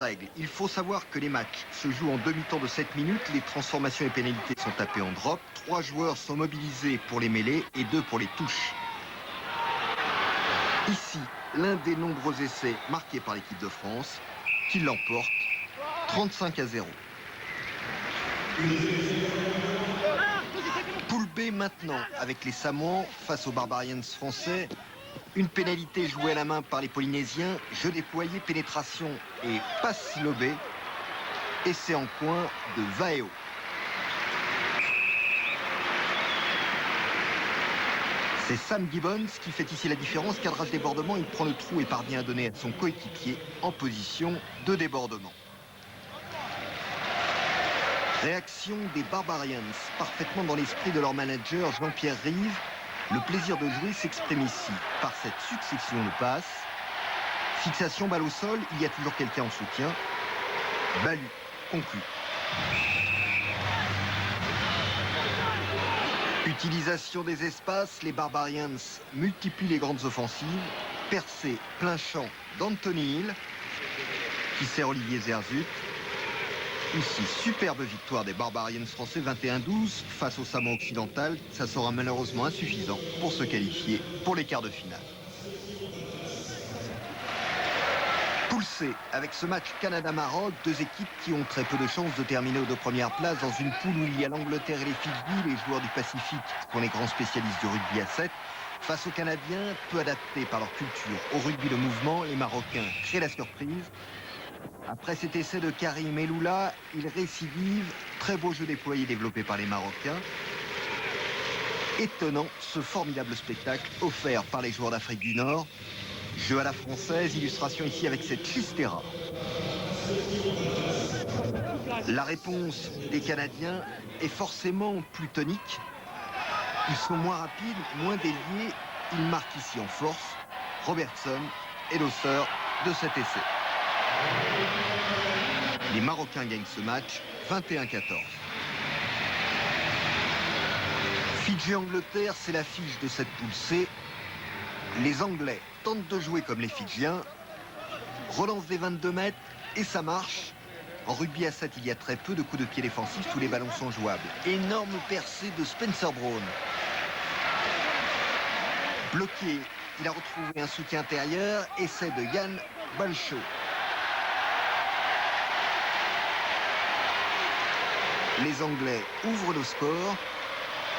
Règle. Il faut savoir que les matchs se jouent en demi-temps de 7 minutes, les transformations et pénalités sont tapées en drop, 3 joueurs sont mobilisés pour les mêlées et 2 pour les touches. Ici, l'un des nombreux essais marqués par l'équipe de France, qui l'emporte 35-0. Poule B maintenant, avec les Samoans face aux Barbarians français. Une pénalité jouée à la main par les Polynésiens, jeu déployé, pénétration et passe lobée. Essai en coin de Vaeo. C'est Sam Gibbons qui fait ici la différence. Cadrage débordement, il prend le trou et parvient à donner à son coéquipier en position de débordement. Réaction des Barbarians, parfaitement dans l'esprit de leur manager Jean-Pierre Rive. Le plaisir de jouer s'exprime ici par cette succession de passes. Fixation, balle au sol, il y a toujours quelqu'un en soutien. Balu, conclu. Utilisation des espaces, les Barbarians multiplient les grandes offensives. Percée, plein champ d'Anthony Hill, qui sert Olivier Zerzut. Ici, superbe victoire des Barbarians français 21-12 face au Samoa occidental. Ça sera malheureusement insuffisant pour se qualifier pour les quarts de finale. Poule C, avec ce match Canada-Maroc, deux équipes qui ont très peu de chances de terminer aux 2 premières places dans une poule où il y a l'Angleterre et les Fidji, les joueurs du Pacifique sont les grands spécialistes du rugby à 7. Face aux Canadiens, peu adaptés par leur culture au rugby de mouvement, les Marocains créent la surprise. Après cet essai de Karim Eloula, il récidive. Très beau jeu déployé développé par les Marocains. Étonnant ce formidable spectacle offert par les joueurs d'Afrique du Nord. Jeu à la française, illustration ici avec cette chistera. La réponse des Canadiens est forcément plus tonique. Ils sont moins rapides, moins déliés. Ils marquent ici en force. Robertson est l'auteur de cet essai. Les Marocains gagnent ce match 21-14. Fidji-Angleterre, c'est l'affiche de cette poule C. Les Anglais tentent de jouer comme les Fidjiens. Relance des 22 mètres et ça marche. En rugby à 7, il y a très peu de coups de pied défensifs, tous les ballons sont jouables. Énorme percée de Spencer Brown. Bloqué, il a retrouvé un soutien intérieur. Essai de Yann Balcho. Les Anglais ouvrent le score.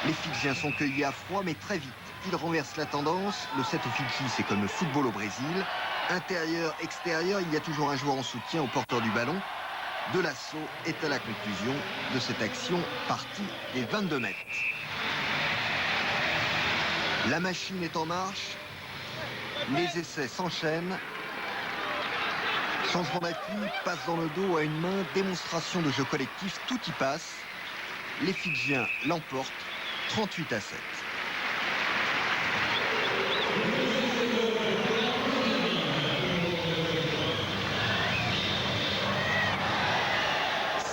Les Fidjiens sont cueillis à froid, mais très vite, ils renversent la tendance. Le 7 au Fidji, c'est comme le football au Brésil. Intérieur, extérieur, il y a toujours un joueur en soutien au porteur du ballon. De l'assaut est à la conclusion de cette action partie des 22 mètres. La machine est en marche. Les essais s'enchaînent. Changement d'appui, passe dans le dos à une main, démonstration de jeu collectif, tout y passe. Les Fidjiens l'emportent 38-7.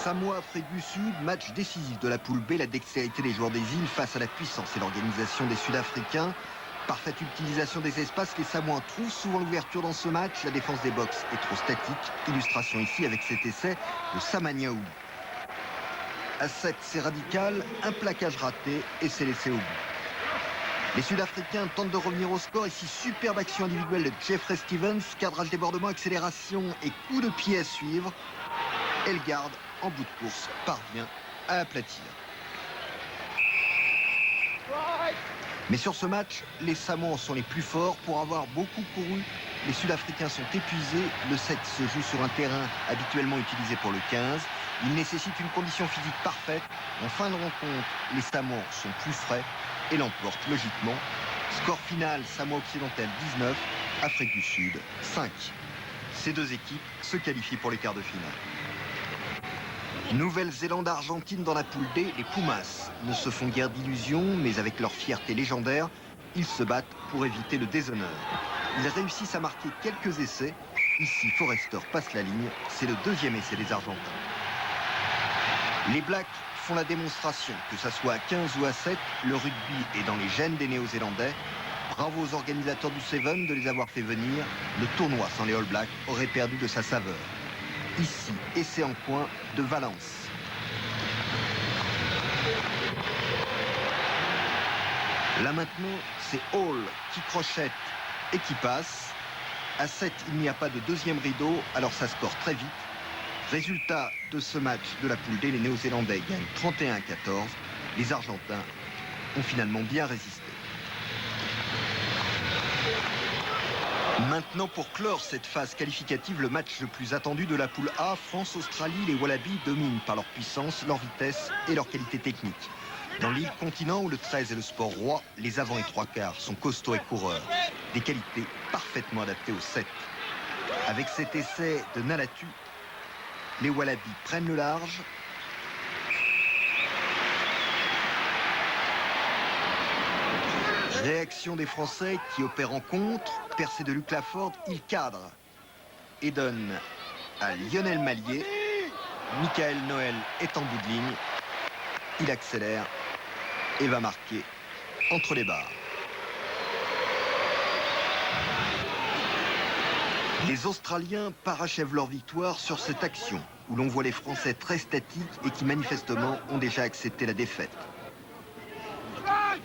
Samoa, Afrique du Sud, match décisif de la poule B, la dextérité des joueurs des îles face à la puissance et l'organisation des Sud-Africains. Parfaite utilisation des espaces, les Samoans trouvent souvent l'ouverture dans ce match. La défense des box est trop statique. Illustration ici avec cet essai de Samaniaou. À 7, c'est radical, un plaquage raté et c'est laissé au bout. Les Sud-Africains tentent de revenir au score. Ici, superbe action individuelle de Jeffrey Stevens. Cadrage, débordement, accélération et coup de pied à suivre. Ellegarde, en bout de course, parvient à aplatir. Mais sur ce match, les Samoans sont les plus forts. Pour avoir beaucoup couru, les Sud-Africains sont épuisés. Le 7 se joue sur un terrain habituellement utilisé pour le 15. Il nécessite une condition physique parfaite. En fin de rencontre, les Samoans sont plus frais et l'emportent logiquement. Score final, Samoa occidental 19, Afrique du Sud 5. Ces deux équipes se qualifient pour les quarts de finale. Nouvelle-Zélande-Argentine dans la poule D, les Pumas ne se font guère d'illusions, mais avec leur fierté légendaire, ils se battent pour éviter le déshonneur. Ils réussissent à marquer quelques essais. Ici, Forrester passe la ligne. C'est le deuxième essai des Argentins. Les Blacks font la démonstration, que ça soit à 15 ou à 7, le rugby est dans les gènes des Néo-Zélandais. Bravo aux organisateurs du Seven de les avoir fait venir. Le tournoi sans les All Blacks aurait perdu de sa saveur. Ici, essai en coin de Valence. Là maintenant, c'est Hall qui crochette et qui passe. À 7, il n'y a pas de deuxième rideau, alors ça score très vite. Résultat de ce match de la poule D, les Néo-Zélandais gagnent 31-14. Les Argentins ont finalement bien résisté. Maintenant, pour clore cette phase qualificative, le match le plus attendu de la poule A, France-Australie, les Wallabies dominent par leur puissance, leur vitesse et leur qualité technique. Dans l'île continent où le 13 est le sport roi, les avants et trois quarts sont costauds et coureurs. Des qualités parfaitement adaptées au 7. Avec cet essai de Nalatu, les Wallabies prennent le large. Réaction des Français qui opèrent en contre. Percée de Luc Laford, il cadre et donne à Lionel Mallier. Michael Noël est en bout de ligne. Il accélère et va marquer entre les barres. Les Australiens parachèvent leur victoire sur cette action où l'on voit les Français très statiques et qui manifestement ont déjà accepté la défaite.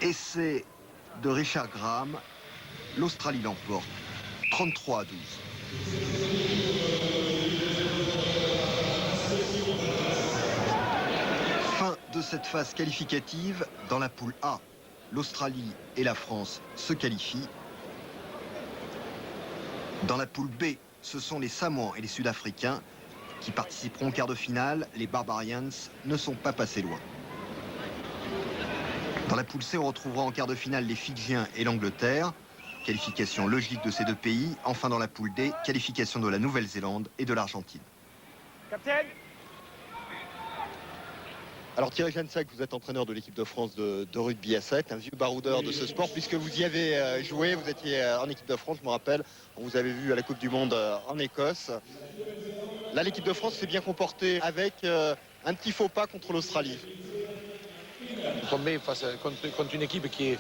Essai de Richard Graham, l'Australie l'emporte 33-12. Fin de cette phase qualificative. Dans la poule A, l'Australie et la France se qualifient. Dans la poule B, ce sont les Samoans et les Sud-Africains qui participeront au quart de finale. Les Barbarians ne sont pas passés loin. Dans la poule C, on retrouvera en quart de finale les Fidjiens et l'Angleterre. Qualification logique de ces deux pays. Enfin, dans la poule D, qualification de la Nouvelle-Zélande et de l'Argentine. Capitaine. Alors Thierry Jansac, vous êtes entraîneur de l'équipe de France de rugby à 7, un vieux baroudeur de ce sport, puisque vous y avez joué, vous étiez en équipe de France, je me rappelle, on vous avez vu à la Coupe du Monde en Écosse. Là, l'équipe de France s'est bien comportée avec un petit faux pas contre l'Australie. Tomber face contre une équipe qui est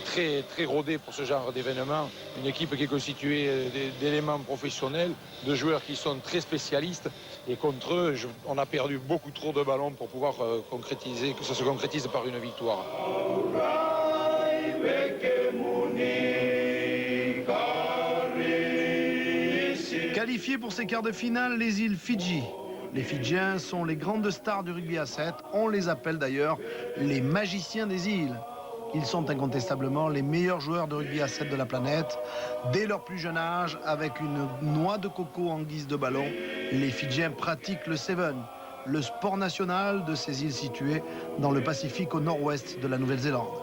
très rodée pour ce genre d'événement, une équipe qui est constituée d'éléments professionnels, de joueurs qui sont très spécialistes, et contre eux, on a perdu beaucoup trop de ballons pour pouvoir concrétiser, que ça se concrétise par une victoire. Qualifiés pour ces quarts de finale, les îles Fidji. Les Fidjiens sont les grandes stars du rugby à 7. On les appelle d'ailleurs les magiciens des îles. Ils sont incontestablement les meilleurs joueurs de rugby à 7 de la planète. Dès leur plus jeune âge, avec une noix de coco en guise de ballon, les Fidjiens pratiquent le Seven, le sport national de ces îles situées dans le Pacifique au nord-ouest de la Nouvelle-Zélande.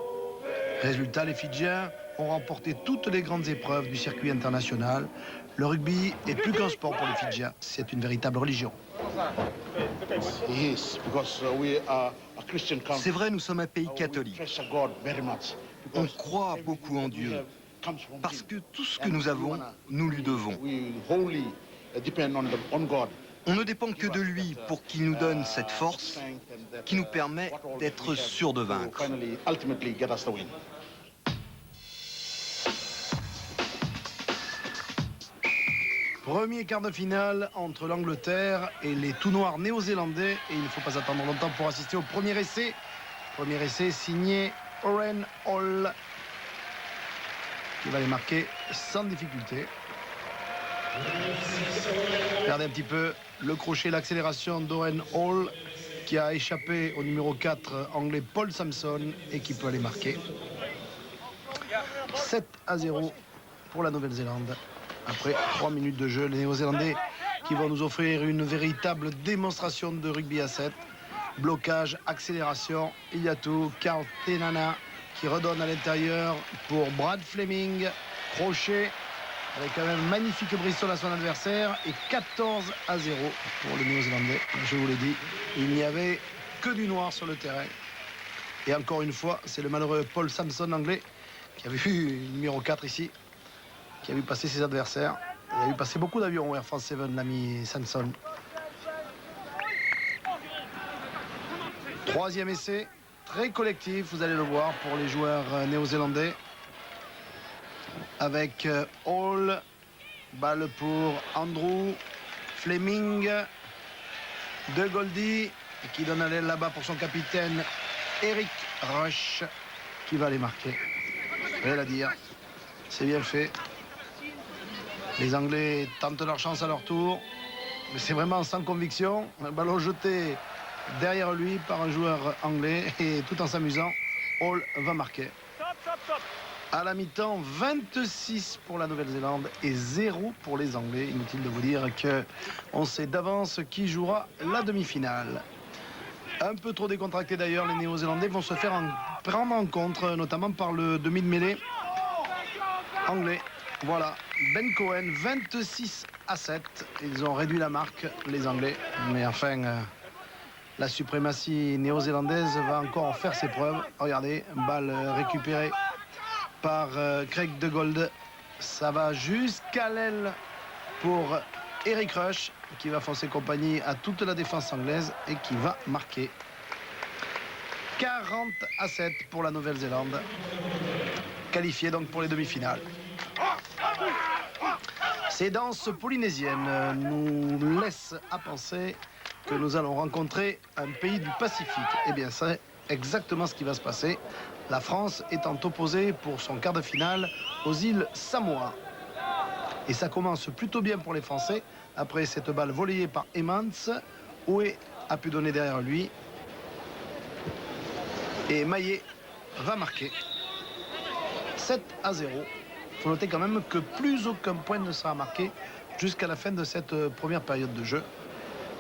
Résultat, les Fidjiens ont remporté toutes les grandes épreuves du circuit international. Le rugby est plus qu'un sport pour les Fidjiens, c'est une véritable religion. C'est vrai, nous sommes un pays catholique. On croit beaucoup en Dieu, parce que tout ce que nous avons, nous lui devons. On ne dépend que de lui pour qu'il nous donne cette force qui nous permet d'être sûrs de vaincre. Premier quart de finale entre l'Angleterre et les tout noirs néo-zélandais. Et il ne faut pas attendre longtemps pour assister au premier essai. Premier essai signé Oren Hall, qui va les marquer sans difficulté. Regardez un petit peu le crochet, l'accélération d'Oren Hall, qui a échappé au numéro 4 anglais Paul Samson et qui peut aller marquer. 7-0 pour la Nouvelle-Zélande. Après 3 minutes de jeu, les Néo-Zélandais qui vont nous offrir une véritable démonstration de rugby à 7. Blocage, accélération, il y a tout. Carl Tenana qui redonne à l'intérieur pour Brad Fleming. Crochet avec quand même un magnifique Bristol à son adversaire. Et 14-0 pour les Néo-Zélandais. Je vous l'ai dit, il n'y avait que du noir sur le terrain. Et encore une fois, c'est le malheureux Paul Samson anglais qui a vu le numéro 4 ici, qui a vu passer ses adversaires. Il a vu passer beaucoup d'avions Air France 7, l'ami Samson. Troisième essai, très collectif, vous allez le voir, pour les joueurs néo-zélandais. Avec Hall, balle pour Andrew, Fleming, de Goldie qui donne à l'aile là-bas pour son capitaine Eric Rush qui va les marquer. Rien à dire, c'est bien fait. Les Anglais tentent leur chance à leur tour, mais c'est vraiment sans conviction. Un ballon jeté derrière lui par un joueur anglais et tout en s'amusant, Hall va marquer. À la mi-temps, 26 pour la Nouvelle-Zélande et 0 pour les Anglais. Inutile de vous dire qu'on sait d'avance qui jouera la demi-finale. Un peu trop décontracté d'ailleurs, les Néo-Zélandais vont se faire prendre en compte, notamment par le demi de mêlée anglais. Voilà, Ben Cohen, 26-7. Ils ont réduit la marque, les Anglais. Mais enfin, la suprématie néo-zélandaise va encore faire ses preuves. Regardez, balle récupérée par Craig de Gold. Ça va jusqu'à l'aile pour Eric Rush, qui va foncer compagnie à toute la défense anglaise et qui va marquer. 40-7 pour la Nouvelle-Zélande. Qualifié donc pour les demi-finales. Ces danses polynésiennes nous laissent à penser que nous allons rencontrer un pays du Pacifique. Eh bien, c'est exactement ce qui va se passer. La France étant opposée pour son quart de finale aux îles Samoa. Et ça commence plutôt bien pour les Français. Après cette balle volée par Emmons, Oué a pu donner derrière lui. Et Maillet va marquer. 7-0. Il faut noter quand même que plus aucun point ne sera marqué jusqu'à la fin de cette première période de jeu.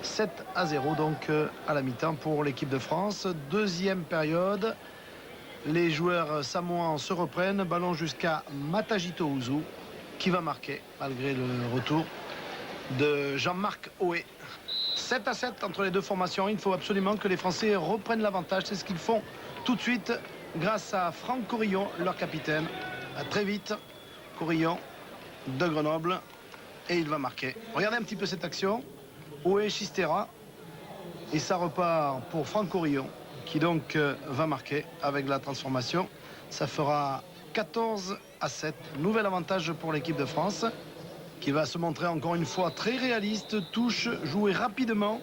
7-0 donc à la mi-temps pour l'équipe de France. Deuxième période. Les joueurs samoans se reprennent. Ballon jusqu'à Matajito Ouzou qui va marquer malgré le retour de Jean-Marc Oé. 7-7 entre les deux formations. Il faut absolument que les Français reprennent l'avantage. C'est ce qu'ils font tout de suite grâce à Franck Corillon, leur capitaine. Très vite, Corillon de Grenoble. Et il va marquer. Regardez un petit peu cette action. Oé Chistera. Et ça repart pour Franck Corillon, qui donc va marquer avec la transformation. Ça fera 14-7. Nouvel avantage pour l'équipe de France, qui va se montrer encore une fois très réaliste, touche, jouer rapidement.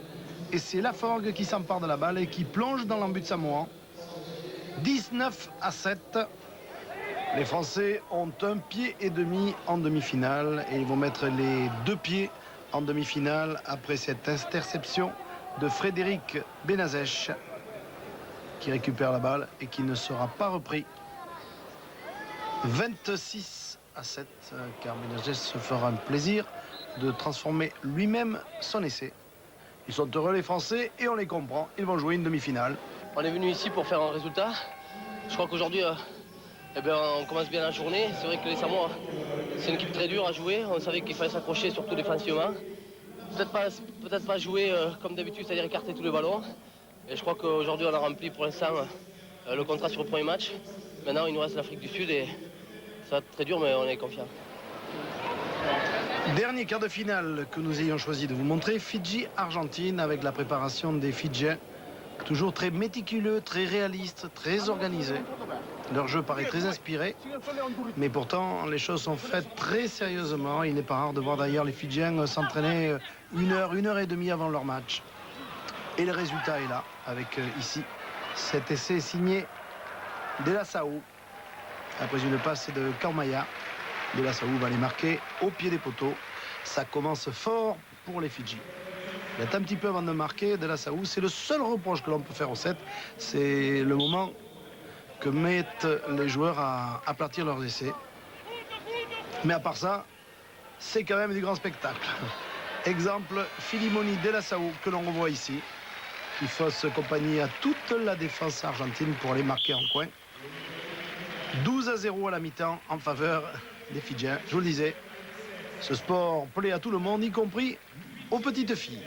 Et c'est Laforgue qui s'empare de la balle et qui plonge dans l'embut de Samoan. 19-7. Les Français ont un pied et demi en demi-finale et ils vont mettre les deux pieds en demi-finale après cette interception de Frédéric Benazèche qui récupère la balle et qui ne sera pas repris. 26-7, car Benazèche se fera un plaisir de transformer lui-même son essai. Ils sont heureux les Français et on les comprend, ils vont jouer une demi-finale. On est venu ici pour faire un résultat. Je crois qu'aujourd'hui, on commence bien la journée. C'est vrai que les Samoa, c'est une équipe très dure à jouer. On savait qu'il fallait s'accrocher, surtout défensivement. Peut-être pas jouer comme d'habitude, c'est-à-dire écarter tous les ballons. Et je crois qu'aujourd'hui, on a rempli pour l'instant le contrat sur le premier match. Maintenant, il nous reste l'Afrique du Sud et ça va être très dur, mais on est confiant. Dernier quart de finale que nous ayons choisi de vous montrer, Fidji-Argentine, avec la préparation des Fidjiens. Toujours très méticuleux, très réaliste, très organisé. Leur jeu paraît très inspiré, mais pourtant les choses sont faites très sérieusement. Il n'est pas rare de voir d'ailleurs les Fidjiens s'entraîner une heure et demie avant leur match. Et le résultat est là, avec ici cet essai signé Delasaou. Après une passe de Kaumaya, Delasaou va les marquer au pied des poteaux. Ça commence fort pour les Fidji. Il est un petit peu avant de marquer Delasaou. C'est le seul reproche que l'on peut faire au set. C'est le moment que mettent les joueurs à aplatir leurs essais. Mais à part ça, c'est quand même du grand spectacle. Exemple, Filimoni Delasaou, que l'on revoit ici, qui fausse compagnie à toute la défense argentine pour aller marquer en coin. 12-0 à la mi-temps en faveur des Fidjiens. Je vous le disais, ce sport plaît à tout le monde, y compris aux petites filles.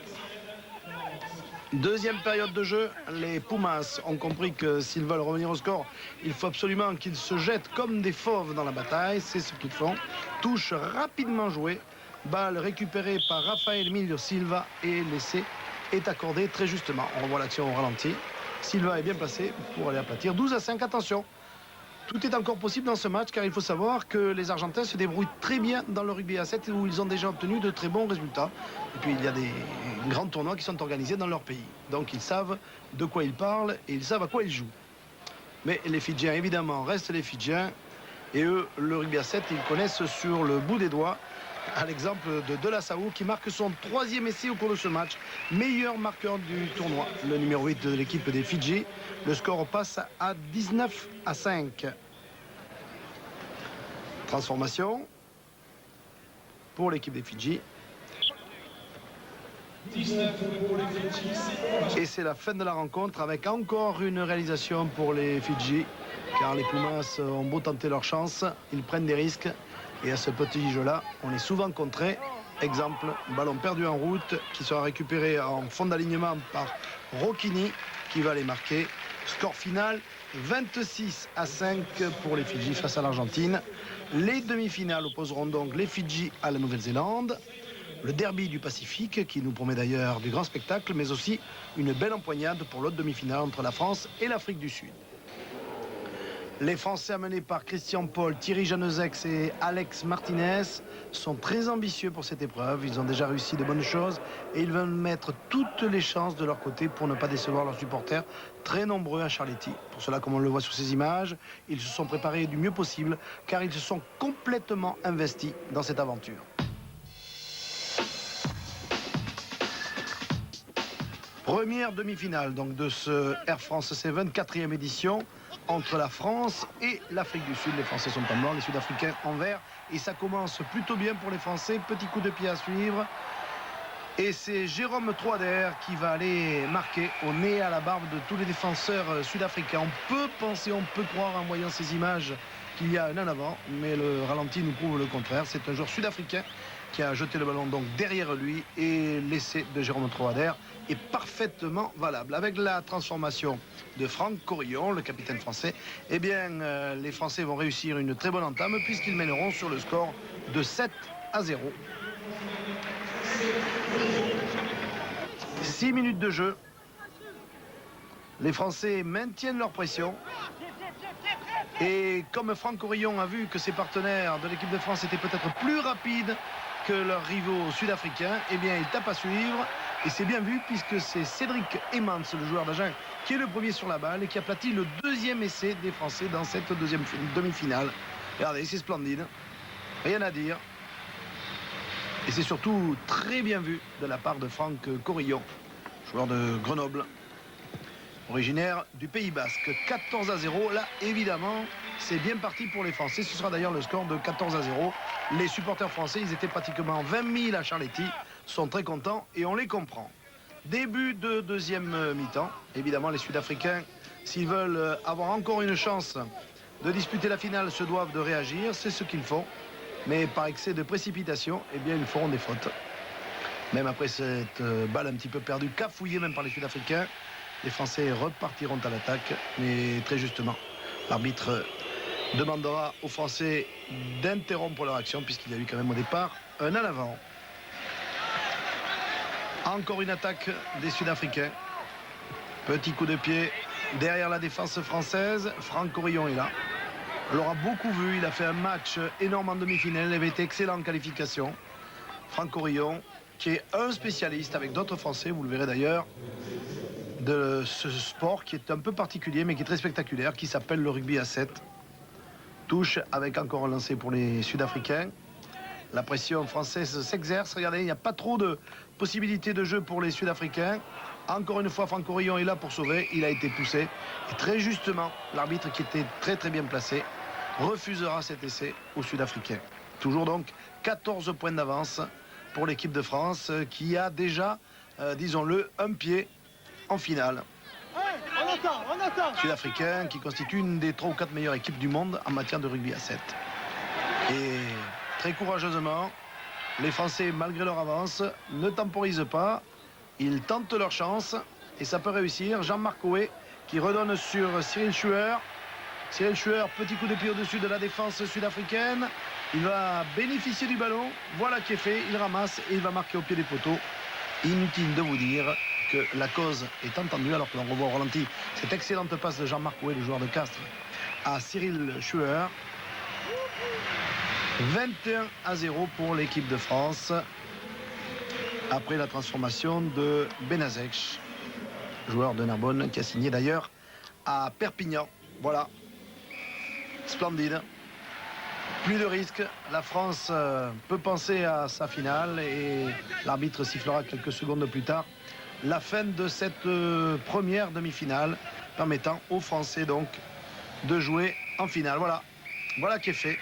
Deuxième période de jeu, les Pumas ont compris que s'ils veulent revenir au score, il faut absolument qu'ils se jettent comme des fauves dans la bataille. C'est ce qu'ils font. Touche rapidement jouée. Balle récupérée par Rafael Emilio Silva et l'essai est accordé très justement. On revoit l'action au ralenti. Silva est bien placé pour aller aplatir. 12-5, attention. Tout est encore possible dans ce match car il faut savoir que les Argentins se débrouillent très bien dans le rugby à 7 où ils ont déjà obtenu de très bons résultats. Et puis il y a des grands tournois qui sont organisés dans leur pays. Donc ils savent de quoi ils parlent et ils savent à quoi ils jouent. Mais les Fidjiens évidemment restent les Fidjiens et eux le rugby à 7 ils connaissent sur le bout des doigts. À l'exemple de Lassau qui marque son 3e essai au cours de ce match. Meilleur marqueur du tournoi, le numéro 8 de l'équipe des Fidji. Le score passe à 19-5. Transformation pour l'équipe des Fidji. Et c'est la fin de la rencontre avec encore une réalisation pour les Fidji. Car les Pumas ont beau tenter leur chance, ils prennent des risques. Et à ce petit jeu-là, on est souvent contré. Exemple, ballon perdu en route qui sera récupéré en fond d'alignement par Rocchini qui va les marquer. Score final 26-5 pour les Fidji face à l'Argentine. Les demi-finales opposeront donc les Fidji à la Nouvelle-Zélande. Le derby du Pacifique qui nous promet d'ailleurs du grand spectacle, mais aussi une belle empoignade pour l'autre demi-finale entre la France et l'Afrique du Sud. Les Français amenés par Christian Paul, Thierry Janezek et Alex Martinez sont très ambitieux pour cette épreuve. Ils ont déjà réussi de bonnes choses et ils veulent mettre toutes les chances de leur côté pour ne pas décevoir leurs supporters, très nombreux à Charletti. Pour cela, comme on le voit sur ces images, ils se sont préparés du mieux possible car ils se sont complètement investis dans cette aventure. Première demi-finale donc de ce Air France C 24e édition entre la France et l'Afrique du Sud. Les Français sont en blanc, les Sud-Africains en vert. Et ça commence plutôt bien pour les Français. Petit coup de pied à suivre. Et c'est Jérôme Troader qui va aller marquer au nez et à la barbe de tous les défenseurs sud-africains. On peut penser, on peut croire en voyant ces images qu'il y a un en avant. Mais le ralenti nous prouve le contraire. C'est un joueur sud-africain qui a jeté le ballon donc derrière lui. Et l'essai de Jérôme Troader est parfaitement valable. Avec la transformation de Franck Corillon, le capitaine français, eh bien, les Français vont réussir une très bonne entame puisqu'ils mèneront sur le score de 7-0. 6 minutes de jeu. Les Français maintiennent leur pression. Et comme Franck Corillon a vu que ses partenaires de l'équipe de France étaient peut-être plus rapides que leurs rivaux sud-africains, eh bien, il tape à suivre. Et c'est bien vu puisque c'est Cédric Emmans, le joueur d'Agen, qui est le premier sur la balle et qui a aplati le deuxième essai des Français dans cette deuxième demi-finale. Regardez, c'est splendide. Rien à dire. Et c'est surtout très bien vu de la part de Franck Corillon, joueur de Grenoble, originaire du Pays Basque. 14-0. Là, évidemment, c'est bien parti pour les Français. Ce sera d'ailleurs le score de 14-0. Les supporters français, ils étaient pratiquement 20 000 à Charletti, sont très contents et on les comprend. Début de deuxième mi-temps. Évidemment, les Sud-Africains, s'ils veulent avoir encore une chance de disputer la finale, se doivent de réagir. C'est ce qu'ils font. Mais par excès de précipitation, eh bien, ils feront des fautes. Même après cette balle un petit peu perdue, cafouillée même par les Sud-Africains, les Français repartiront à l'attaque. Mais très justement, l'arbitre demandera aux Français d'interrompre leur action puisqu'il y a eu quand même au départ un en avant. Encore une attaque des Sud-Africains. Petit coup de pied derrière la défense française. Franck Corillon est là. On l'aura beaucoup vu. Il a fait un match énorme en demi-finale. Il avait été excellent en qualification. Franck Corillon, qui est un spécialiste avec d'autres Français, vous le verrez d'ailleurs, de ce sport qui est un peu particulier mais qui est très spectaculaire, qui s'appelle le rugby à 7. Touche avec encore un lancer pour les Sud-Africains. La pression française s'exerce. Regardez, il n'y a pas trop de possibilités de jeu pour les Sud-Africains. Encore une fois, Franck Corillon est là pour sauver. Il a été poussé. Et très justement, l'arbitre qui était très très bien placé refusera cet essai aux Sud-Africains. Toujours donc 14 points d'avance pour l'équipe de France qui a déjà, disons-le, un pied en finale. Sud-Africains qui constituent une des 3 ou 4 meilleures équipes du monde en matière de rugby à 7. Et très courageusement, les Français, malgré leur avance, ne temporisent pas. Ils tentent leur chance et ça peut réussir. Jean-Marc Oué qui redonne sur Cyril Schuer. Cyril Schuer, petit coup de pied au-dessus de la défense sud-africaine. Il va bénéficier du ballon. Voilà qui est fait. Il ramasse et il va marquer au pied des poteaux. Inutile de vous dire que la cause est entendue alors que l'on revoit au ralenti cette excellente passe de Jean-Marc Oué, le joueur de Castres, à Cyril Schuer. 21-0 pour l'équipe de France. Après la transformation de Benazek, joueur de Narbonne qui a signé d'ailleurs à Perpignan. Voilà. Splendide. Plus de risques. La France peut penser à sa finale et l'arbitre sifflera quelques secondes plus tard la fin de cette première demi-finale, permettant aux Français donc de jouer en finale. Voilà. Voilà qui est fait.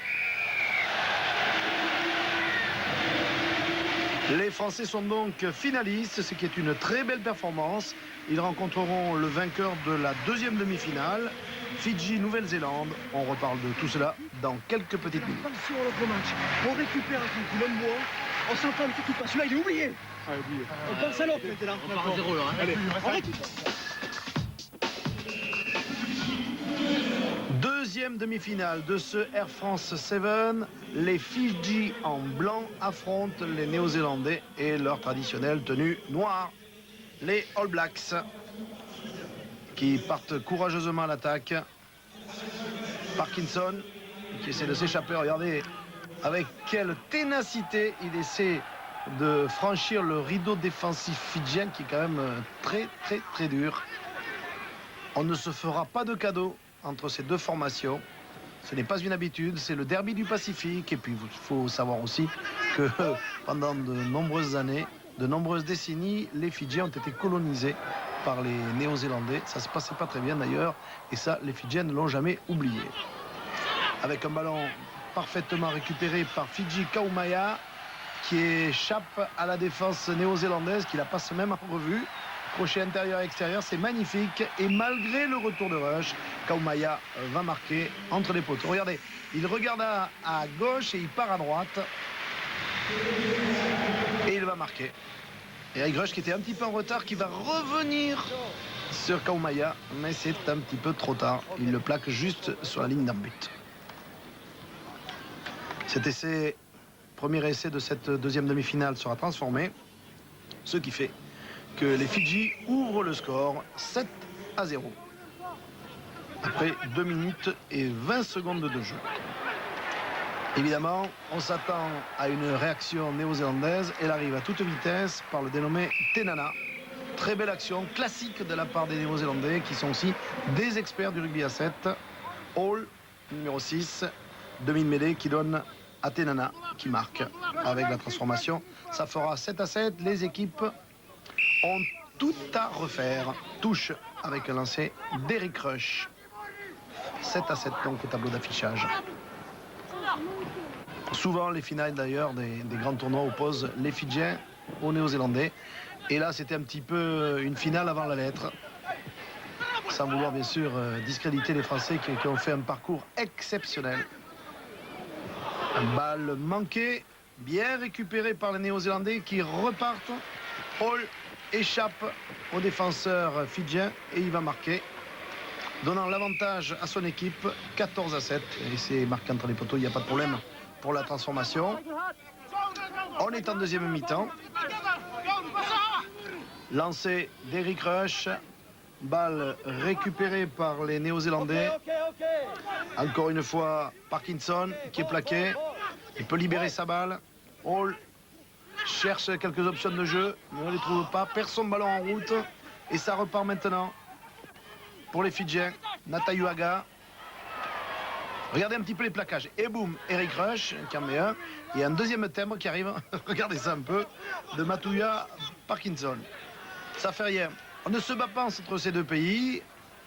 Les Français sont donc finalistes, ce qui est une très belle performance. Ils rencontreront le vainqueur de la deuxième demi-finale, Fidji, Nouvelle-Zélande. On reparle de tout cela dans quelques petites minutes. Attention à notre match. On récupère un coup, même moi. On s'entend surtout pas. Celui-là, il est oublié. Ah, oublié. On passe à l'autre maintenant. On part à 0 là. Hein. Allez, on récupère. Deuxième demi-finale de ce Air France 7. Les Fidji en blanc affrontent les Néo-Zélandais et leur traditionnelle tenue noire. Les All Blacks qui partent courageusement à l'attaque. Parkinson qui essaie de s'échapper. Regardez avec quelle ténacité il essaie de franchir le rideau défensif fidjien qui est quand même très dur. On ne se fera pas de cadeau entre ces deux formations. Ce n'est pas une habitude, c'est le derby du Pacifique. Et puis il faut savoir aussi que pendant de nombreuses années, de nombreuses décennies, les Fidjiens ont été colonisés par les Néo-Zélandais. Ça se passait pas très bien d'ailleurs, et ça, les Fidjiens ne l'ont jamais oublié. Avec un ballon parfaitement récupéré par Fidji Kaumaya, qui échappe à la défense néo-zélandaise, qui la passe même en revue. Crochet intérieur-extérieur, c'est magnifique. Et malgré le retour de rush, Kaumaya va marquer entre les poteaux. Regardez, il regarde à gauche et il part à droite. Et il va marquer. Et Eric Rush qui était un petit peu en retard, qui va revenir sur Kaumaya. Mais c'est un petit peu trop tard. Il le plaque juste sur la ligne d'un but. Cet essai, premier essai de cette deuxième demi-finale sera transformé. Ce qui fait que les Fidji ouvrent le score 7-0. Après 2 minutes et 20 secondes de jeu. Évidemment, on s'attend à une réaction néo-zélandaise. Elle arrive à toute vitesse par le dénommé Tenana. Très belle action, classique de la part des Néo-Zélandais qui sont aussi des experts du rugby à 7. Hall, numéro 6, demi-mêlée qui donne à Tenana qui marque avec la transformation. Ça fera 7-7. Les équipes ont tout à refaire. Touche avec un lancer d'Eric Rush. 7-7 donc au tableau d'affichage. Souvent les finales d'ailleurs des grands tournois opposent les Fidjiens aux Néo-Zélandais. Et là c'était un petit peu une finale avant la lettre. Sans vouloir bien sûr discréditer les Français qui ont fait un parcours exceptionnel. Un balle manquée, bien récupérée par les Néo-Zélandais qui repartent. Hall échappe au défenseur fidjien et il va marquer, donnant l'avantage à son équipe 14-7. Et c'est marqué entre les poteaux, il n'y a pas de problème pour la transformation. On est en deuxième mi-temps. Lancé d'Eric Rush. Balle récupérée par les Néo-Zélandais. Encore une fois, Parkinson qui est plaqué. Il peut libérer sa balle. Hall cherche quelques options de jeu, mais on ne les trouve pas. Perd son ballon en route. Et ça repart maintenant pour les Fidjiens. Natayuaga. Regardez un petit peu les plaquages. Et boum, Eric Rush qui en met un. Et un deuxième timbre qui arrive, regardez ça un peu, de Matuya Parkinson. Ça fait rien. On ne se bat pas entre ces deux pays.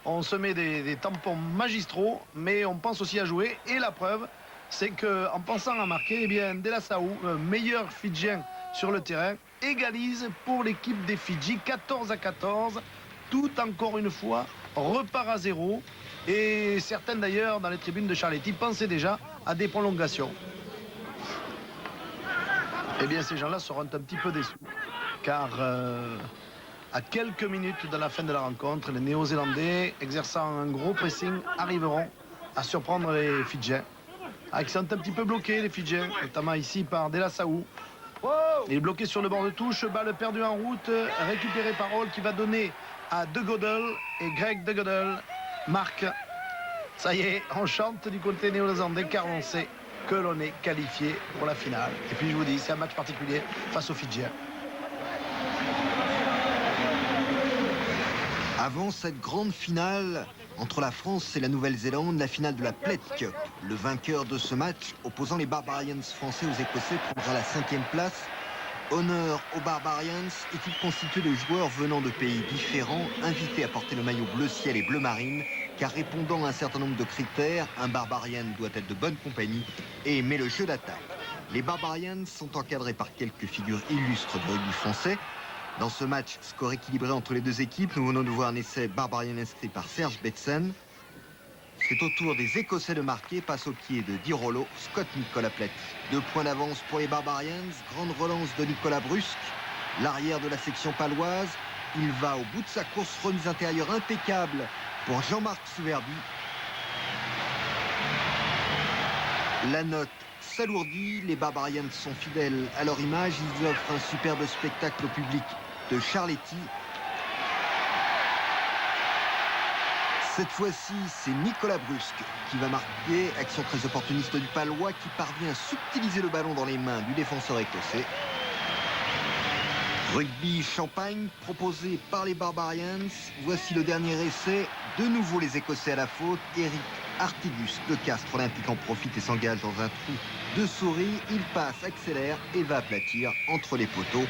On se met des tampons magistraux, mais on pense aussi à jouer. Et la preuve, c'est qu'en pensant à marquer, eh bien, Delasaou, meilleur Fidjien sur le terrain, égalise pour l'équipe des Fidji 14-14. Tout encore une fois repart à 0. Et certains d'ailleurs dans les tribunes de Charletti pensaient déjà à des prolongations. Eh bien ces gens-là seront un petit peu déçus. Car à quelques minutes de la fin de la rencontre, les Néo-Zélandais, exerçant un gros pressing, arriveront à surprendre les Fidjiens. Ils sont un petit peu bloqués les Fidjiens, notamment ici par Delasaou. Il est bloqué sur le bord de touche, balle perdue en route, récupérée par Hall qui va donner à De Godel. Et Greg De Godel marque Ça y est, on chante du côté néo-zélandais car on sait que l'on est qualifié pour la finale. Et puis je vous dis, c'est un match particulier face aux Fidjiens. Avant cette grande finale entre la France et la Nouvelle-Zélande, la finale de la Pled Cup. Le vainqueur de ce match, opposant les Barbarians français aux Écossais, prendra la 5e place. Honneur aux Barbarians, équipe constituée de joueurs venant de pays différents, invités à porter le maillot bleu ciel et bleu marine, car répondant à un certain nombre de critères, un Barbarian doit être de bonne compagnie et aimer le jeu d'attaque. Les Barbarians sont encadrés par quelques figures illustres du rugby français. Dans ce match, score équilibré entre les deux équipes, nous venons de voir un essai Barbarian inscrit par Serge Betsen. C'est au tour des Écossais de marquer, passe au pied de Di Rollo, Scott Nicola Plati. 2 points d'avance pour les Barbarians, grande relance de Nicolas Brusque, l'arrière de la section paloise. Il va au bout de sa course, remise intérieure impeccable pour Jean-Marc Souverbi. La note s'alourdit, les Barbarians sont fidèles à leur image, ils offrent un superbe spectacle au public de Charletti. Cette fois-ci, c'est Nicolas Brusque qui va marquer, action très opportuniste du Palois qui parvient à subtiliser le ballon dans les mains du défenseur écossais. Rugby Champagne proposé par les Barbarians. Voici le dernier essai. De nouveau les Écossais à la faute. Eric Artigus de Castres Olympique en profite et s'engage dans un trou de souris. Il passe, accélère et va aplatir entre les poteaux.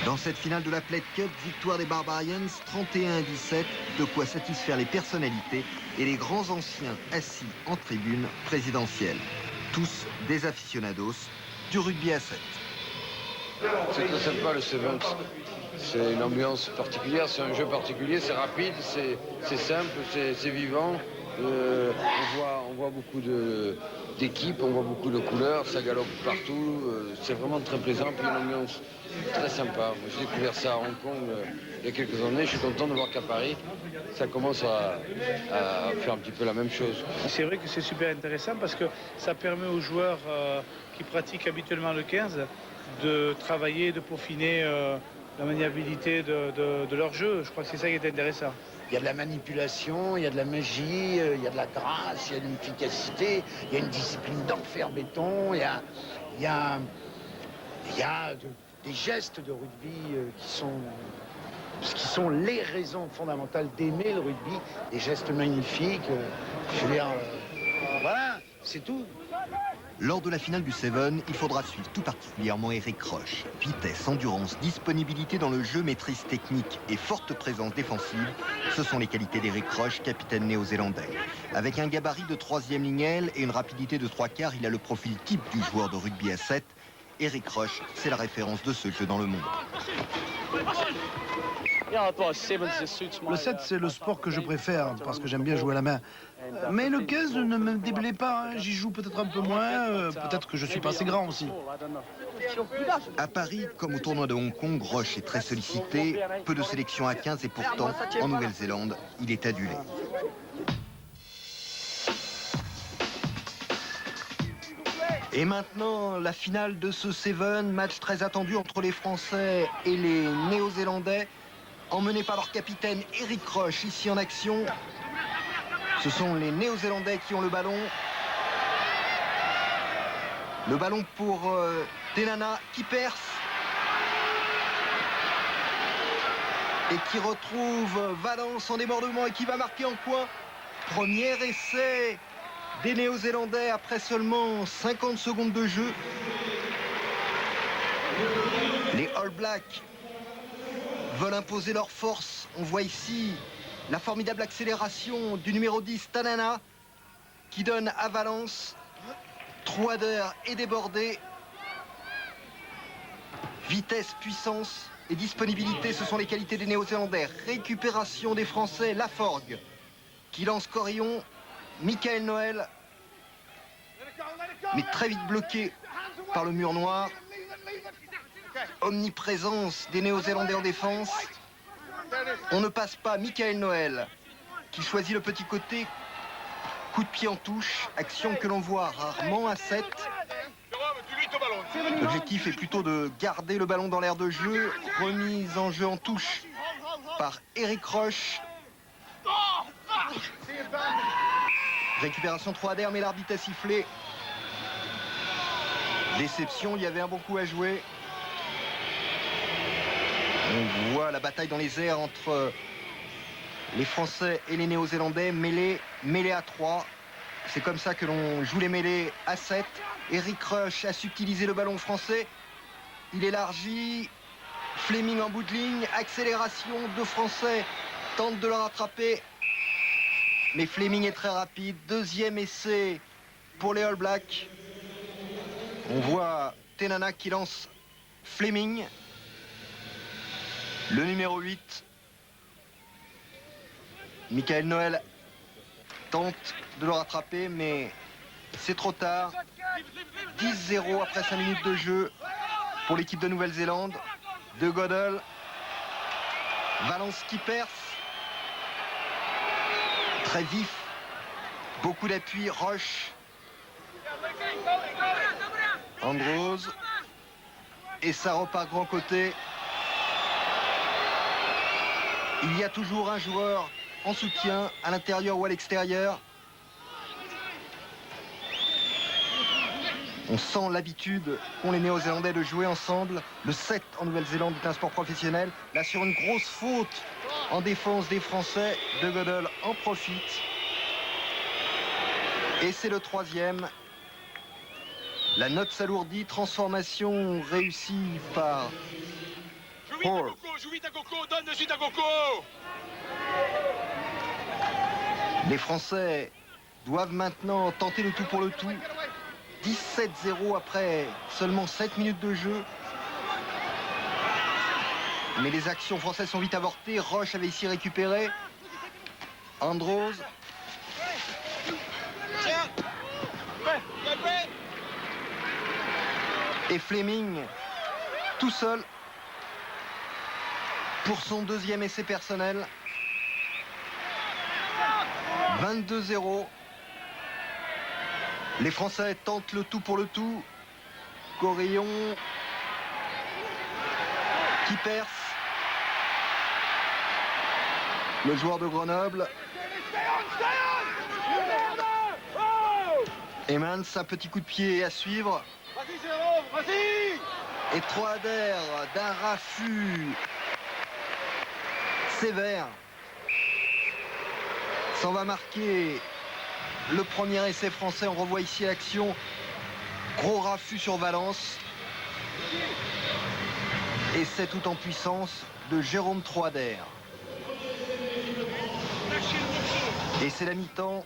Dans cette finale de la Pled Cup, victoire des Barbarians 31-17, de quoi satisfaire les personnalités et les grands anciens assis en tribune présidentielle. Tous des aficionados du rugby à 7. C'est très sympa le Sevens. C'est une ambiance particulière, c'est un jeu particulier, c'est rapide, c'est simple, c'est vivant. On voit beaucoup d'équipes, on voit beaucoup de couleurs, ça galope partout. C'est vraiment très plaisant, puis une ambiance très sympa. J'ai découvert ça à Hong Kong il y a quelques années. Je suis content de voir qu'à Paris, ça commence à faire un petit peu la même chose. C'est vrai que c'est super intéressant parce que ça permet aux joueurs qui pratiquent habituellement le 15 de travailler, de peaufiner la maniabilité de leur jeu. Je crois que c'est ça qui est intéressant. Il y a de la manipulation, il y a de la magie, il y a de la grâce, il y a de l'efficacité, il y a une discipline d'enfer-béton, il y a des gestes de rugby qui sont les raisons fondamentales d'aimer le rugby, des gestes magnifiques. Je veux dire, voilà, c'est tout. Lors de la finale du Seven, il faudra suivre tout particulièrement Eric Roche. Vitesse, endurance, disponibilité dans le jeu, maîtrise technique et forte présence défensive, ce sont les qualités d'Eric Roche, capitaine néo-zélandais. Avec un gabarit de 3e ligne aile et une rapidité de 3/4, il a le profil type du joueur de rugby à 7. Eric Roche, c'est la référence de ce jeu dans le monde. Le 7, c'est le sport que je préfère parce que j'aime bien jouer à la main. Mais le 15 ne me déplaît pas, hein. J'y joue peut-être un peu moins, peut-être que je suis pas assez grand aussi. À Paris, comme au tournoi de Hong Kong, Roche est très sollicité, peu de sélection à 15 et pourtant, en Nouvelle-Zélande, il est adulé. Et maintenant, la finale de ce Seven, match très attendu entre les Français et les Néo-Zélandais, emmenés par leur capitaine Eric Roche, ici en action. Ce sont les Néo-Zélandais qui ont le ballon. Le ballon pour Tenana qui perce. Et qui retrouve Valence en débordement et qui va marquer en coin. Premier essai des Néo-Zélandais après seulement 50 secondes de jeu. Les All Blacks veulent imposer leur force. On voit ici la formidable accélération du numéro 10, Tanana, qui donne à Valence. Trouader est débordé. Vitesse, puissance et disponibilité, ce sont les qualités des Néo-Zélandais. Récupération des Français, Laforgue, qui lance Corillon. Michael Noël, mais très vite bloqué par le mur noir. Omniprésence des Néo-Zélandais en défense. On ne passe pas Michael Noël, qui choisit le petit côté. Coup de pied en touche, action que l'on voit rarement à 7. L'objectif est plutôt de garder le ballon dans l'aire de jeu. Remise en jeu en touche par Eric Roche. Récupération Troader, mais l'arbitre a sifflé. Déception, il y avait un bon coup à jouer. On voit la bataille dans les airs entre les Français et les Néo-Zélandais. Mêlée à 3. C'est comme ça que l'on joue les mêlées à 7. Eric Rush a subtilisé le ballon français. Il élargit. Fleming en bout de ligne. Accélération de Français. Tente de le rattraper. Mais Fleming est très rapide. Deuxième essai pour les All Blacks. On voit Tenana qui lance Fleming. Le numéro 8. Michael Noël tente de le rattraper, mais c'est trop tard. 10-0 après 5 minutes de jeu pour l'équipe de Nouvelle-Zélande. De Godel. Valence qui perce. Très vif. Beaucoup d'appui. Roche. Andrews. Et ça repart grand côté. Il y a toujours un joueur en soutien, à l'intérieur ou à l'extérieur. On sent l'habitude qu'ont les Néo-Zélandais de jouer ensemble. Le 7 en Nouvelle-Zélande est un sport professionnel. Là, sur une grosse faute en défense des Français, De Godel en profite. Et c'est le 3e. La note s'alourdit, transformation réussie par Hall. Joue vite à Coco, donne de suite à Coco. Les Français doivent maintenant tenter le tout pour le tout. 17-0 après seulement 7 minutes de jeu. Mais les actions françaises sont vite avortées. Roche avait ici récupéré. Andrews. Et Fleming, tout seul, pour son deuxième essai personnel. 22-0. Les Français tentent le tout pour le tout. Corillon qui perce. Le joueur de Grenoble. Emmons, un petit coup de pied à suivre. Et Troader d'un raffut sévère. S'en va marquer le premier essai français. On revoit ici l'action. Gros raffut sur Valence. Essai tout en puissance de Jérôme Troader. Et c'est la mi-temps.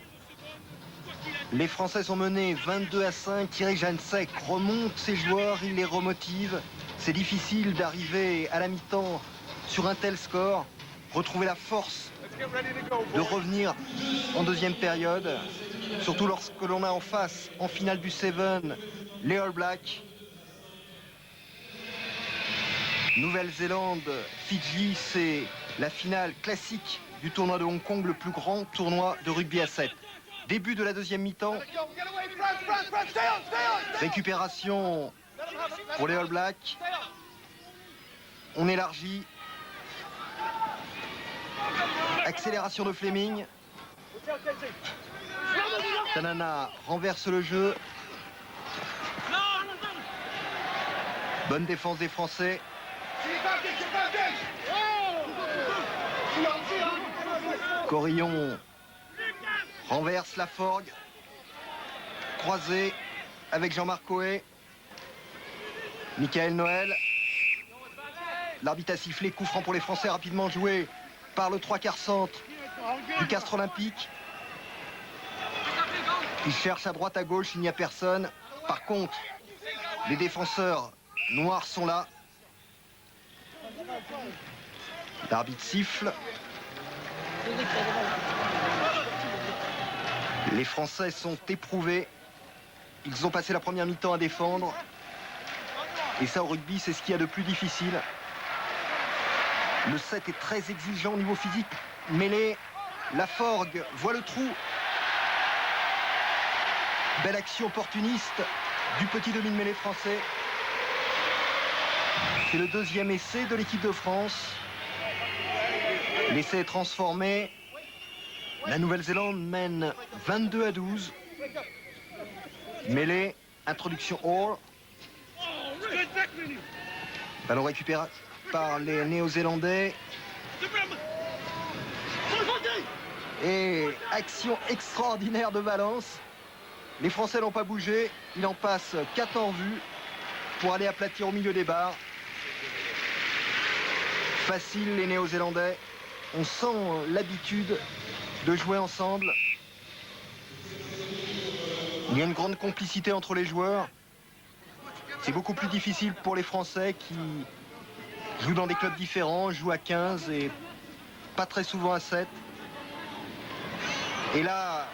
Les Français sont menés 22-5. Thierry Jansek remonte ses joueurs, il les remotive. C'est difficile d'arriver à la mi-temps sur un tel score. Retrouver la force de revenir en deuxième période. Surtout lorsque l'on a en face, en finale du Seven, les All Blacks. Nouvelle-Zélande, Fidji, c'est la finale classique du tournoi de Hong Kong, le plus grand tournoi de rugby à 7. Début de la deuxième mi-temps. Récupération pour les All Blacks. On élargit. Accélération de Fleming. Tanana renverse le jeu. Bonne défense des Français. Corillon renverse la Forgue. Croisé avec Jean-Marc Coé. Michael Noël. L'arbitre a sifflé, coup franc pour les Français, rapidement joué par le 3/4 centre du Castre Olympique. Il cherche à droite, à gauche, il n'y a personne. Par contre, les défenseurs noirs sont là. L'arbitre siffle. Les Français sont éprouvés. Ils ont passé la première mi-temps à défendre. Et ça, au rugby, c'est ce qu'il y a de plus difficile. Le 7 est très exigeant au niveau physique. Mêlée, la Forgue voit le trou. Belle action opportuniste du petit demi-mêlée français. C'est le deuxième essai de l'équipe de France. L'essai est transformé. La Nouvelle-Zélande mène 22-12. Mêlée, introduction Hall. Ballon récupéré par les Néo-Zélandais. Et action extraordinaire de Valence. Les Français n'ont pas bougé. Il en passe 4 en vue pour aller aplatir au milieu des barres. Facile, les Néo-Zélandais. On sent l'habitude de jouer ensemble. Il y a une grande complicité entre les joueurs. C'est beaucoup plus difficile pour les Français qui jouent dans des clubs différents, jouent à 15 et pas très souvent à 7. Et là,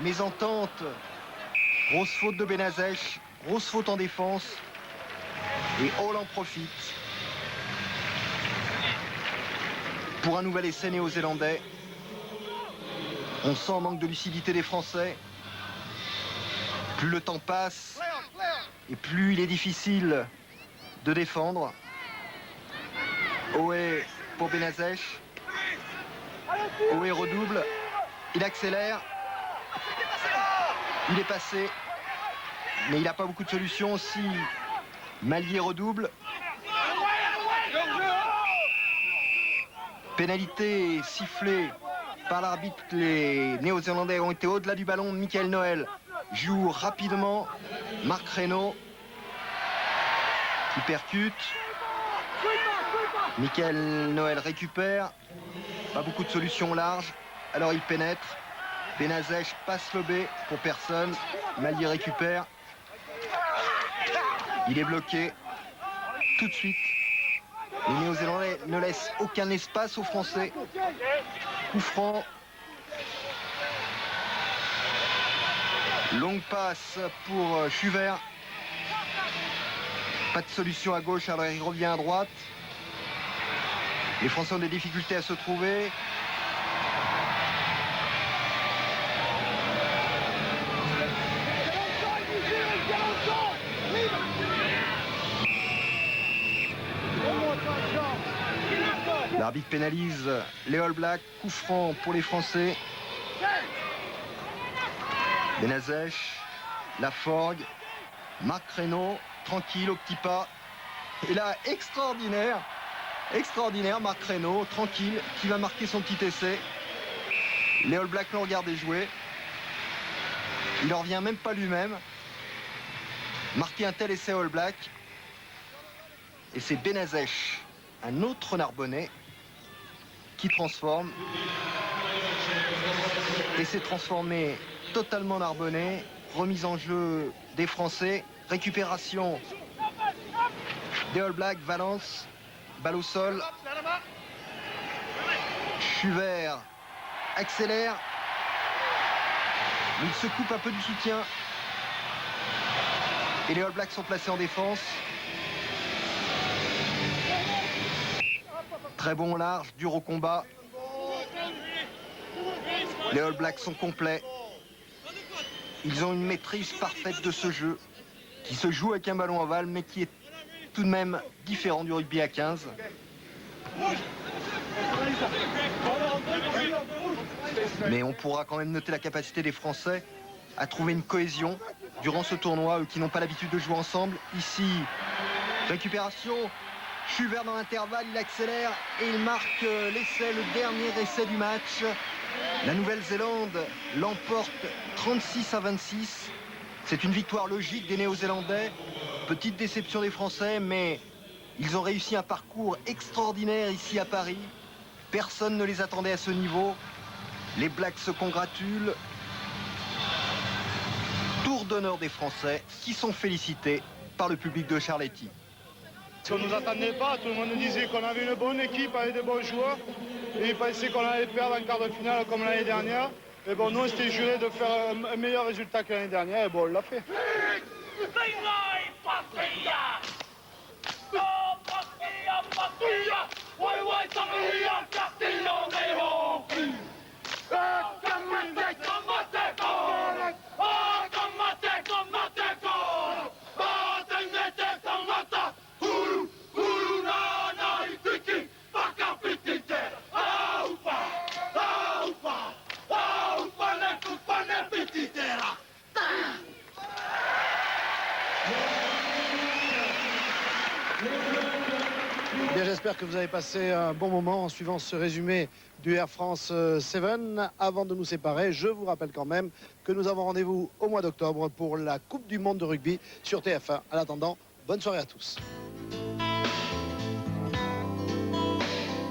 mésentente, grosse faute de Benazech, grosse faute en défense. Et Hall en profite. Pour un nouvel essai néo-zélandais. On sent un manque de lucidité des Français. Plus le temps passe, et plus il est difficile de défendre. Oé pour Benazech. Oé redouble. Il accélère. Il est passé. Mais il n'a pas beaucoup de solutions si Mallier redouble. Pénalité sifflée par l'arbitre. Les Néo-Zélandais ont été au-delà du ballon. Michael Noël joue rapidement. Marc Reynaud qui percute. Michael Noël récupère. Pas beaucoup de solutions larges. Alors il pénètre. Benazech passe le B pour personne. Mallier récupère. Il est bloqué. Tout de suite. Les Néo-Zélandais ne laissent aucun espace aux Français. Coup franc. Longue passe pour Schubert. Pas de solution à gauche, alors il revient à droite. Les Français ont des difficultés à se trouver. L'arbitre pénalise les All Blacks. Coup franc pour les Français. Benazech, Laforgue, Marc Reynaud, tranquille au petit pas. Et là, extraordinaire, Marc Reynaud, tranquille, qui va marquer son petit essai. Les All Blacks l'ont regardé jouer. Il n'en revient même pas lui-même. Marquer un tel essai All Black. Et c'est Benazech, un autre Narbonnais, qui transforme. Et s'est transformé totalement Narbonnais. Remise en jeu des Français. Récupération des All Blacks. Valence, balle au sol. Schubert accélère. Il se coupe un peu du soutien. Et les All Blacks sont placés en défense. Très bon large, dur au combat. Les All Blacks sont complets. Ils ont une maîtrise parfaite de ce jeu, qui se joue avec un ballon ovale, mais qui est tout de même différent du rugby à 15. Mais on pourra quand même noter la capacité des Français à trouver une cohésion durant ce tournoi, eux qui n'ont pas l'habitude de jouer ensemble. Ici, récupération. Schubert dans l'intervalle, il accélère et il marque l'essai, le dernier essai du match. La Nouvelle-Zélande l'emporte 36-26. C'est une victoire logique des Néo-Zélandais. Petite déception des Français, mais ils ont réussi un parcours extraordinaire ici à Paris. Personne ne les attendait à ce niveau. Les Blacks se congratulent. Tour d'honneur des Français qui sont félicités par le public de Charletti. On ne nous attendait pas, tout le monde nous disait qu'on avait une bonne équipe avec des bons joueurs. Et ils pensaient qu'on allait perdre en quart de finale comme l'année dernière. Et bon, nous, on s'était juré de faire un meilleur résultat que l'année dernière. Et bon, on l'a fait. j'espère que vous avez passé un bon moment en suivant ce résumé du Air France 7. Avant de nous séparer, je vous rappelle quand même que nous avons rendez-vous au mois d'octobre pour la Coupe du Monde de rugby sur TF1. En attendant, bonne soirée à tous.